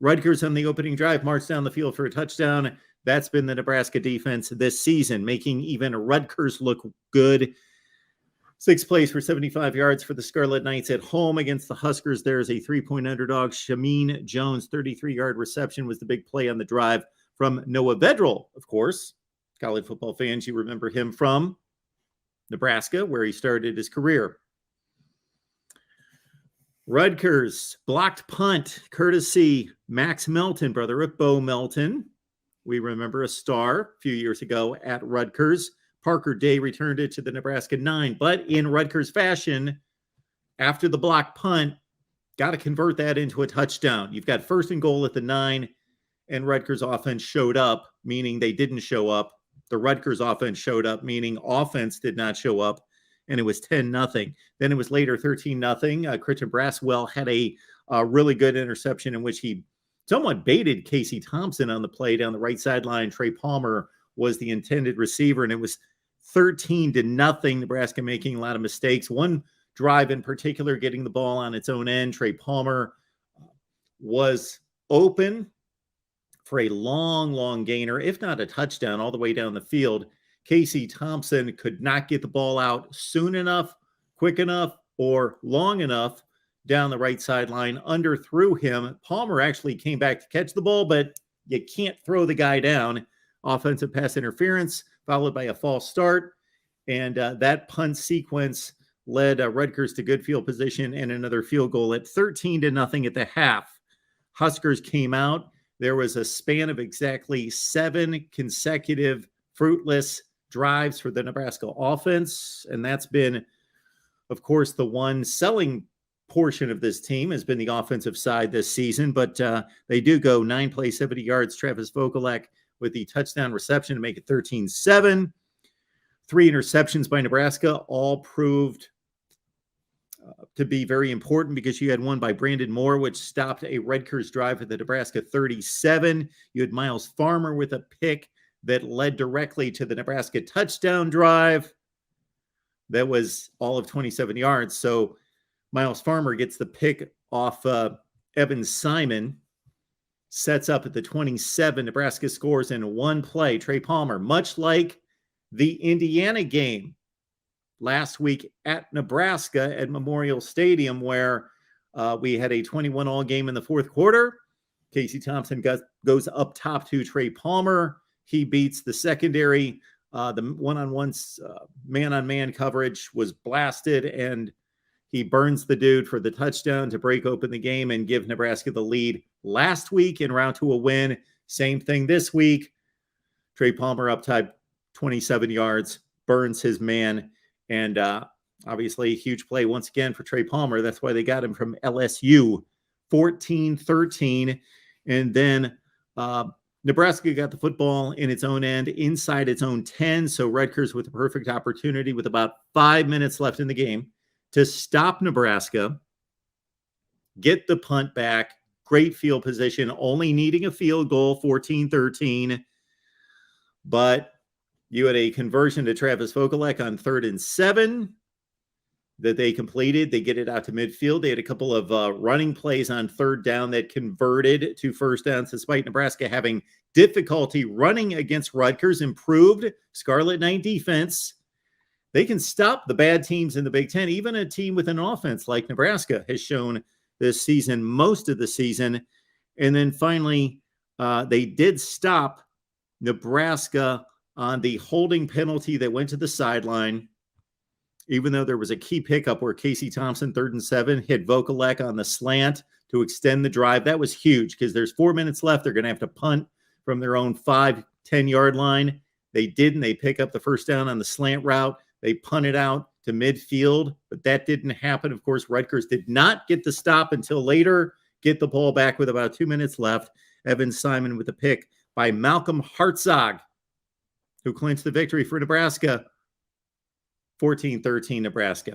Rutgers on the opening drive marched down the field for a touchdown. That's been the Nebraska defense this season, making even Rutgers look good. 6 plays for 75 yards for the Scarlet Knights at home against the Huskers. There's a 3-point underdog. Shameen Jones' 33-yard reception was the big play on the drive from Noah Vedral, of course. College football fans, you remember him from Nebraska, where he started his career. Rutgers blocked punt, courtesy Max Melton, brother of Bo Melton. We remember a star a few years ago at Rutgers. Parker Day returned it to the Nebraska 9, but in Rutgers fashion, after the block punt, got to convert that into a touchdown. You've got 1st and goal at the 9, and Rutgers offense showed up, meaning they didn't show up. The Rutgers offense showed up, meaning offense did not show up, and it was 10-0. Then it was later 13-0. Christian Braswell had a really good interception in which he somewhat baited Casey Thompson on the play down the right sideline. Trey Palmer was the intended receiver, and it was 13-0. Nebraska making a lot of mistakes. One drive in particular, getting the ball on its own end. Trey Palmer was open for a long gainer, if not a touchdown, all the way down the field. Casey Thompson could not get the ball out soon enough, quick enough, or long enough down the right sideline. Underthrew him. Palmer actually came back to catch the ball, but you can't throw the guy down. Offensive pass interference, followed by a false start. And that punt sequence led Rutgers to good field position and another field goal at 13-0 at the half. Huskers came out. There was a span of exactly 7 consecutive fruitless drives for the Nebraska offense. And that's been, of course, the one selling portion of this team has been the offensive side this season. But they do go 9 plays, 70 yards. Travis Vokolek with the touchdown reception to make it 13-7. 3 interceptions by Nebraska, all proved to be very important because you had one by Brandon Moore, which stopped a Rutgers drive at the Nebraska 37. You had Miles Farmer with a pick that led directly to the Nebraska touchdown drive. That was all of 27 yards. So Miles Farmer gets the pick off Evan Simon, sets up at the 27. Nebraska scores in one play. Trey Palmer, much like the Indiana game last week at Nebraska at Memorial Stadium, where we had a 21-all game in the fourth quarter. Casey Thompson goes up top to Trey Palmer. He beats the secondary. The one-on-one man-on-man coverage was blasted, and he burns the dude for the touchdown to break open the game and give Nebraska the lead last week en route to a win. Same thing this week. Trey Palmer up top 27 yards, burns his man, and obviously a huge play once again for Trey Palmer. That's why they got him from LSU. 14-13, and then Nebraska got the football in its own end inside its own 10, so Rutgers with a perfect opportunity with about 5 minutes left in the game to stop Nebraska, get the punt back, great field position, only needing a field goal, 14-13, but you had a conversion to Travis Vokolek on 3rd and 7 that they completed. They get it out to midfield. They had a couple of running plays on 3rd down that converted to 1st downs, despite Nebraska having difficulty running against Rutgers. Improved Scarlet Knight defense. They can stop the bad teams in the Big Ten. Even a team with an offense like Nebraska has shown this season, most of the season. And then finally, they did stop Nebraska on the holding penalty that went to the sideline, even though there was a key pickup where Casey Thompson, 3rd and 7, hit Vokolek on the slant to extend the drive. That was huge because there's 4 minutes left. They're going to have to punt from their own 5-10-yard line. They didn't. They pick up the 1st down on the slant route. They punted out to midfield, but that didn't happen. Of course, Rutgers did not get the stop until later, get the ball back with about 2 minutes left. Evan Simon with a pick by Malcolm Hartzog, who clinched the victory for Nebraska. 14-13 Nebraska.